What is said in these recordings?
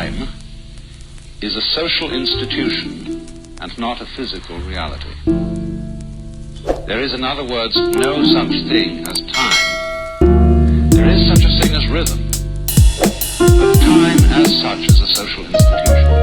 time is a social institution and not a physical reality. There is, in other words, no such thing as time. There is such a thing as rhythm, but time as such is a social institution.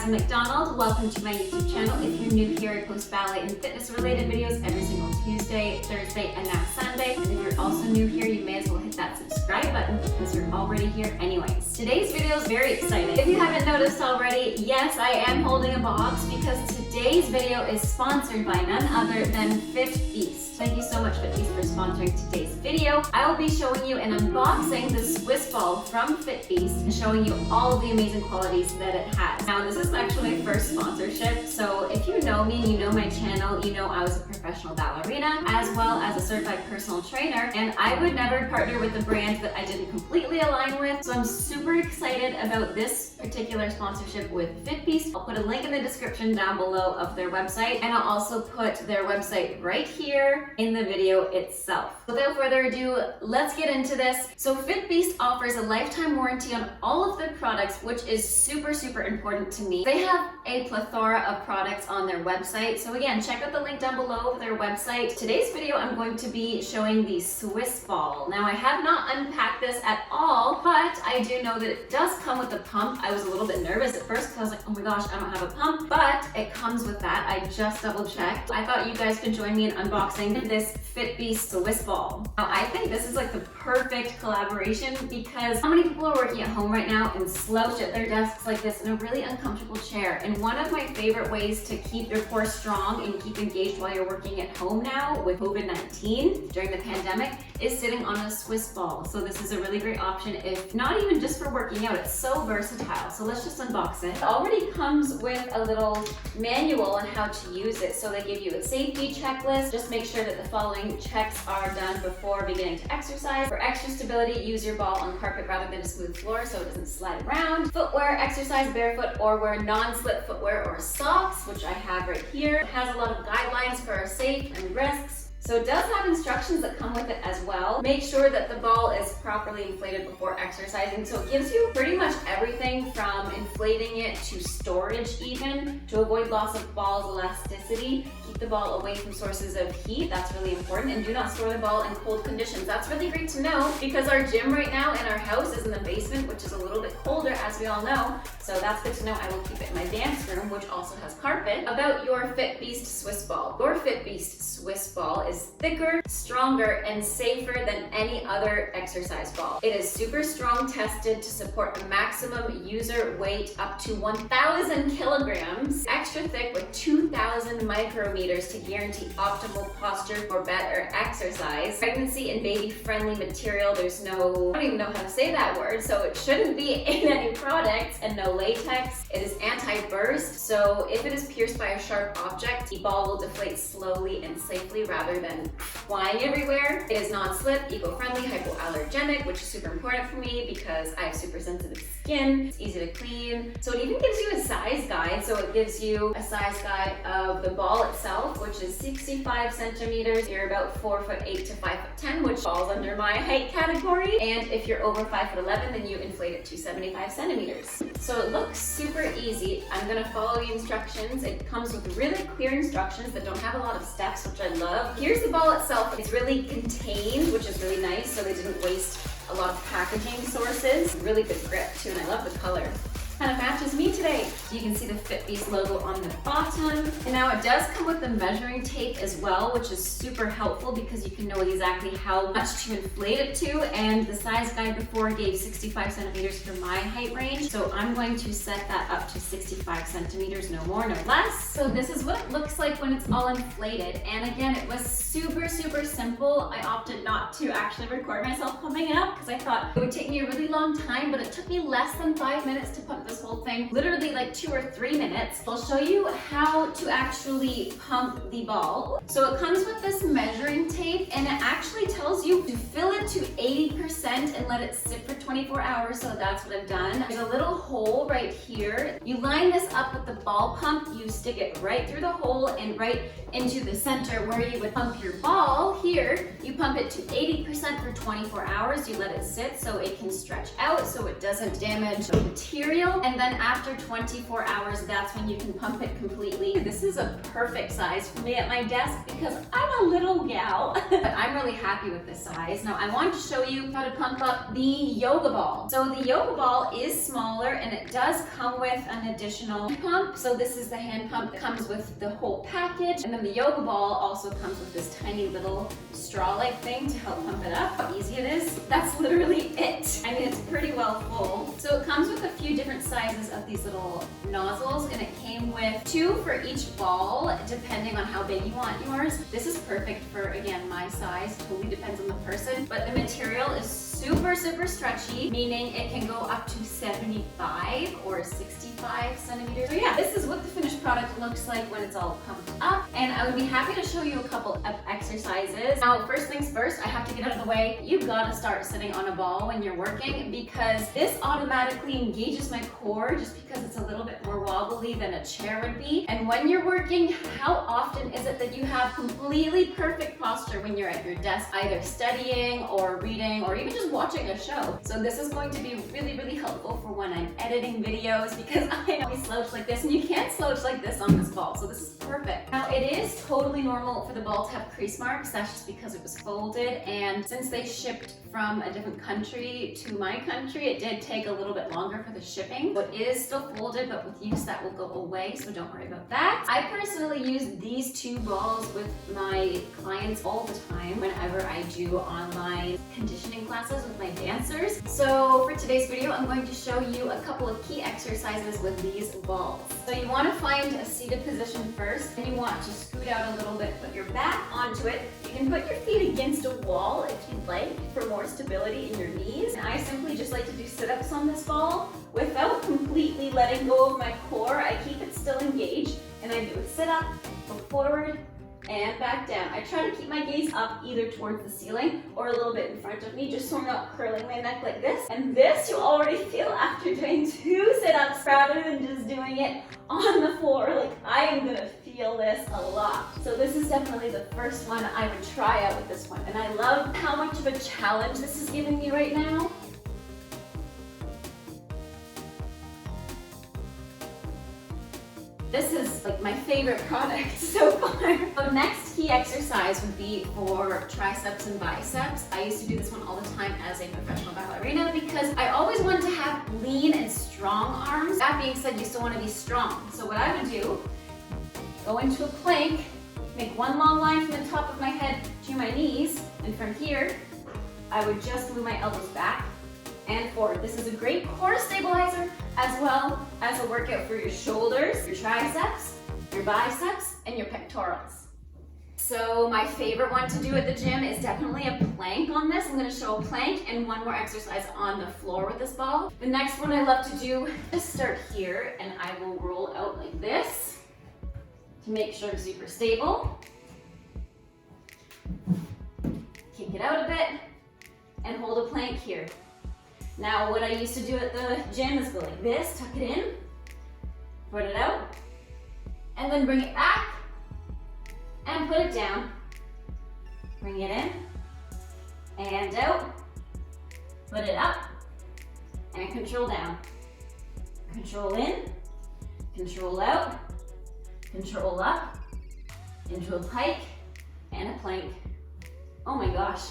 McDonald. Welcome to my YouTube channel. If you're new here, I post ballet and fitness related videos every single Tuesday, Thursday, and now Sunday. And if you're also new here, you may as well hit that subscribe button because you're already here anyways. Today's video is very exciting. If you haven't noticed already, yes, I am holding a box because today's video is sponsored by none other than Fitbeast. Thank you so much, Fitbeast, for sponsoring today's video. I will be showing you and unboxing the Swiss ball from Fitbeast and showing you all of the amazing qualities that it has. Now, this is actually my first sponsorship, so if you know me and you know my channel, you know I was a professional ballerina as well as a certified personal trainer, and I would never partner with a brand that I didn't completely align with. So I'm super excited about this particular sponsorship with Fitbeast. I'll put a link in the description down below of their website, and I'll also put their website right here in the video itself. Without further ado, let's get into this. So Fitbeast offers a lifetime warranty on all of their products, which is super important to me. They have a plethora of products on their website. So again, check out the link down below of their website. Today's video, I'm going to be showing the Swiss ball. Now, I have not unpacked this at all, but I do know that it does come with a pump. I was a little bit nervous at first because I was like, oh my gosh, I don't have a pump, but it comes with that. I just double checked. I thought you guys could join me in unboxing this Fitbeast Swiss ball. Now, I think this is like the perfect collaboration because how many people are working at home right now and slouched at their desks like this in a really uncomfortable chair? And one of my favorite ways to keep your core strong and keep engaged while you're working at home now with COVID-19 during the pandemic is sitting on a Swiss ball. So this is a really great option, if not even just for working out. It's so versatile. So let's just unbox it. It already comes with a little manual on how to use it. So they give you a safety checklist. Just make sure that the following checks are done before beginning to exercise. For extra stability, use your ball on carpet rather than a smooth floor so it doesn't slide around. Footwear, exercise barefoot or wear non-slip footwear or socks, which I have right here. It has a lot of guidelines for safe and risks. So it does have instructions that come with it as well. Make sure that the ball is properly inflated before exercising. So it gives you pretty much everything from inflating it to storage even, to avoid loss of ball's elasticity. Keep the ball away from sources of heat. That's really important. And do not store the ball in cold conditions. That's really great to know because our gym right now in our house is in the basement, which is a little bit colder, as we all know. So that's good to know. I will keep it in my dance room, which also has carpet. About your Fitbeast Swiss ball. Your Fitbeast Swiss ball is thicker, stronger, and safer than any other exercise ball. It is super strong tested to support a maximum user weight up to 1,000 kilograms, extra thick with 2,000 micrometers to guarantee optimal posture for better exercise. Pregnancy and baby friendly material. There's no, I don't even know how to say that word, so it shouldn't be in any products, and no latex. It is anti-burst, so if it is pierced by a sharp object, the ball will deflate slowly and safely rather than flying everywhere. It is non-slip, eco-friendly, hypoallergenic, which is super important for me because I have super sensitive skin. It's easy to clean. So it even gives you a size guide. So it gives you a size guide of the ball itself, which is 65 centimeters. You're about 4'8" to 5'10", which falls under my height category. And if you're over 5'11", then you inflate it to 75 centimeters. So it looks super easy. I'm gonna follow the instructions. It comes with really clear instructions that don't have a lot of steps, which I love. Here's the ball itself. It's really contained, which is really nice, so they didn't waste a lot of packaging sources. Really good grip too, and I love the color. Kind of matches me today. You can see the Fitbeast logo on the bottom. And now it does come with the measuring tape as well, which is super helpful because you can know exactly how much to inflate it to. And the size guide before gave 65 centimeters for my height range. So I'm going to set that up to 65 centimeters, no more, no less. So this is what it looks like when it's all inflated. And again, it was super simple. I opted not to actually record myself pumping it up because I thought it would take me a really long time, but it took me less than 5 minutes to pump up this whole thing literally like 2 or 3 minutes. I'll show you how to actually pump the ball. So it comes with this measuring tape, and it actually tells you to fill it to 80% and let it sit for 24 hours. So that's what I've done. There's a little hole right here. You line this up with the ball pump. You stick it right through the hole and right into the center where you would pump your ball. Here, you pump it to 80% for 24 hours. You let it sit so it can stretch out so it doesn't damage the material. And then after 24 hours, that's when you can pump it completely. This is a perfect size for me at my desk because I'm a little gal. But I'm really happy with this size. Now I want to show you how to pump up the yoga ball. So the yoga ball is smaller and it does come with an additional pump. So this is the hand pump that comes with the whole package. And then the yoga ball also comes with this tiny little straw-like thing to help pump it up. How easy it is. That's literally it. I mean, it's pretty well full. So it comes with a few different sizes of these little nozzles, and it came with 2 for each ball, depending on how big you want yours. This is perfect for, again, my size. Totally depends on the person. But the material is super stretchy, meaning it can go up to 75 or 65 centimeters. So yeah, this is what the finished product looks like when it's all pumped up. And I would be happy to show you a couple of exercises. Now, first things first, I have to get out of the way. You gotta start sitting on a ball when you're working because this automatically engages my core just because it's a little bit more wobbly than a chair would be. And when you're working, how often is it that you have completely perfect posture when you're at your desk, either studying or reading or even just watching a show? So this is going to be really helpful for when I'm editing videos because I always slouch like this, and you can't slouch like this on this ball. So this is perfect. Now it is totally normal for the ball to have crease marks. That's just because it was folded, and since they shipped from a different country to my country, it did take a little bit longer for the shipping. So it is still folded, but with use that will go away, so don't worry about that. I personally use these 2 balls with my clients all the time whenever I do online conditioning classes with my dancers. So for today's video, I'm going to show you a couple of key exercises with these balls. So you want to find a seated position first, and you want to scoot out a little bit, put your back onto it. You can put your feet against a wall if you'd like for more stability in your knees. And I simply just like to do sit-ups on this ball without completely letting go of my core. I keep it still engaged, and I do a sit-up, go forward, and back down. I try to keep my gaze up either towards the ceiling or a little bit in front of me, just so I'm not curling my neck like this. And this you'll already feel after doing 2 sit-ups rather than just doing it on the floor. Like, I am gonna feel this a lot. So this is definitely the first one I would try out with this one. And I love how much of a challenge this is giving me right now. This is like my favorite product so far. The next key exercise would be for triceps and biceps. I used to do this one all the time as a professional ballerina because I always wanted to have lean and strong arms. That being said, you still want to be strong. So what I would do, go into a plank, make one long line from the top of my head to my knees, and from here, I would just move my elbows back and forward. This is a great core stabilizer as well as a workout for your shoulders, your triceps, your biceps, and your pectorals. So my favorite one to do at the gym is definitely a plank on this. I'm gonna show a plank and one more exercise on the floor with this ball. The next one I love to do is start here, and I will roll out like this to make sure I'm super stable. Kick it out a bit and hold a plank here. Now what I used to do at the gym is go like this, tuck it in, put it out, and then bring it back and put it down. Bring it in and out, put it up, and control down. Control in, control out, control up, into a pike, and a plank. Oh my gosh.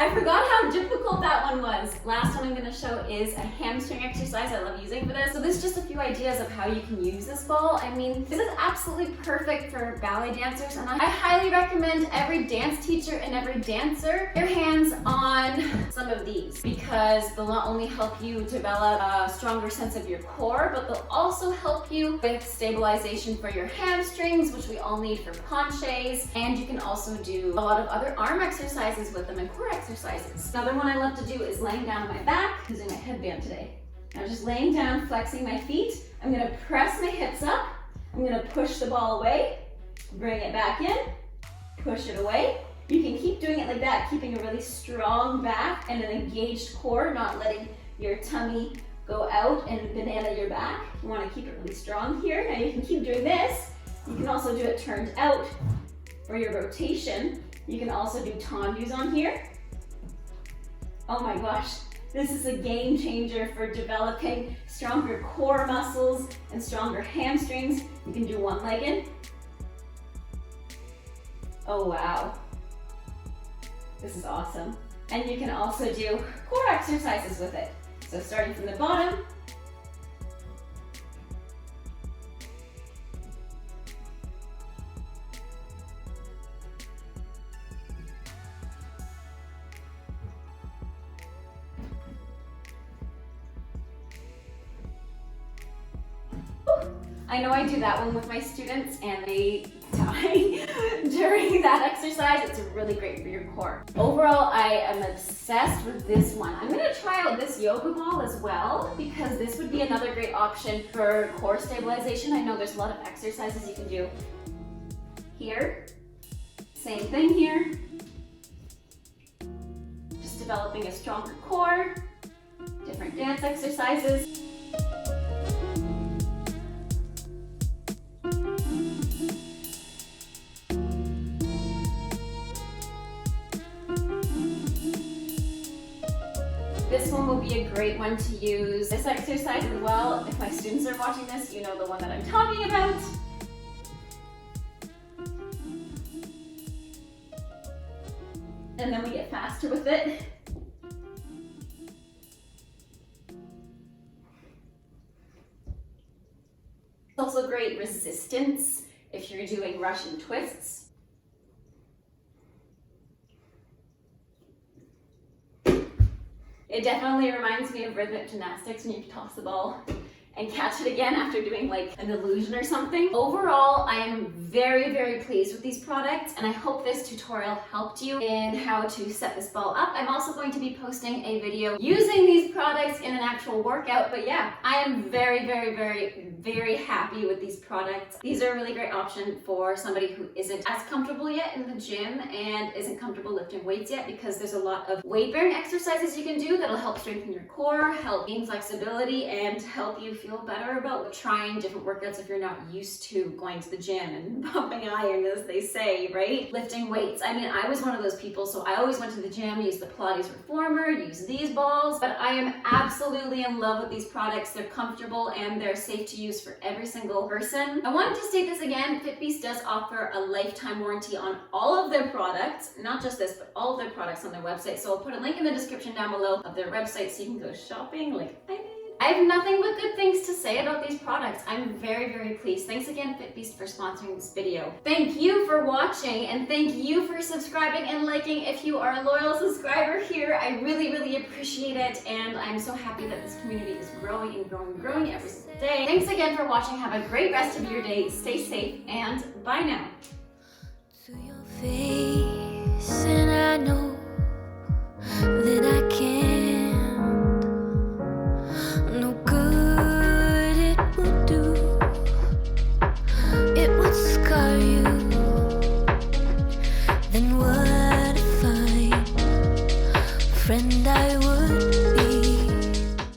I forgot how difficult that one was. Last one I'm going to show is a hamstring exercise I love using for this. So this is just a few ideas of how you can use this ball. I mean, this is absolutely perfect for ballet dancers, and I highly recommend every dance teacher and every dancer get your hands on some of these because they'll not only help you develop a stronger sense of your core, but they'll also help you with stabilization for your hamstrings, which we all need for penchés, and you can also do a lot of other arm exercises with them and core exercises. Another one I love to do is laying down on my back using my headband today. Now just laying down, flexing my feet. I'm gonna press my hips up. I'm gonna push the ball away, bring it back in, push it away. You can keep doing it like that, keeping a really strong back and an engaged core, not letting your tummy go out and banana your back. You wanna keep it really strong here. Now you can keep doing this. You can also do it turned out for your rotation. You can also do tendus on here. Oh my gosh, this is a game changer for developing stronger core muscles and stronger hamstrings. You can do one-legged. Oh wow, this is awesome. And you can also do core exercises with it. So starting from the bottom, I know I do that one with my students and they die during that exercise. It's really great for your core. Overall, I am obsessed with this one. I'm gonna try out this yoga ball as well because this would be another great option for core stabilization. I know there's a lot of exercises you can do here. Same thing here. Just developing a stronger core, different dance exercises. This one will be a great one to use. This exercise as well, if my students are watching this, you know the one that I'm talking about. And then we get faster with it. It's also great resistance if you're doing Russian twists. It definitely reminds me of rhythmic gymnastics when you toss the ball and catch it again after doing like an illusion or something. Overall, I am very, very pleased with these products and I hope this tutorial helped you in how to set this ball up. I'm also going to be posting a video using these products in an actual workout, but yeah, I am very, very, very, very happy with these products. These are a really great option for somebody who isn't as comfortable yet in the gym and isn't comfortable lifting weights yet because there's a lot of weight-bearing exercises you can do that'll help strengthen your core, help gain flexibility, and help you feel better about trying different workouts if you're not used to going to the gym and pumping iron, as they say, right? Lifting weights. I mean, I was one of those people, so I always went to the gym, used the Pilates reformer, used these balls, but I am absolutely in love with these products. They're comfortable and they're safe to use for every single person. I wanted to state this again, Fitbeast does offer a lifetime warranty on all of their products, not just this, but all of their products on their website. So I'll put a link in the description down below of their website so you can go shopping like I did. I have nothing but good things to say about these products. I'm very, very pleased. Thanks again, Fitbeast, for sponsoring this video. Thank you for watching and thank you for subscribing and liking if you are a loyal subscriber here. I really, really appreciate it and I'm so happy that this community is growing and growing and growing every single day. Thanks again for watching. Have a great rest of your day. Stay safe and bye now.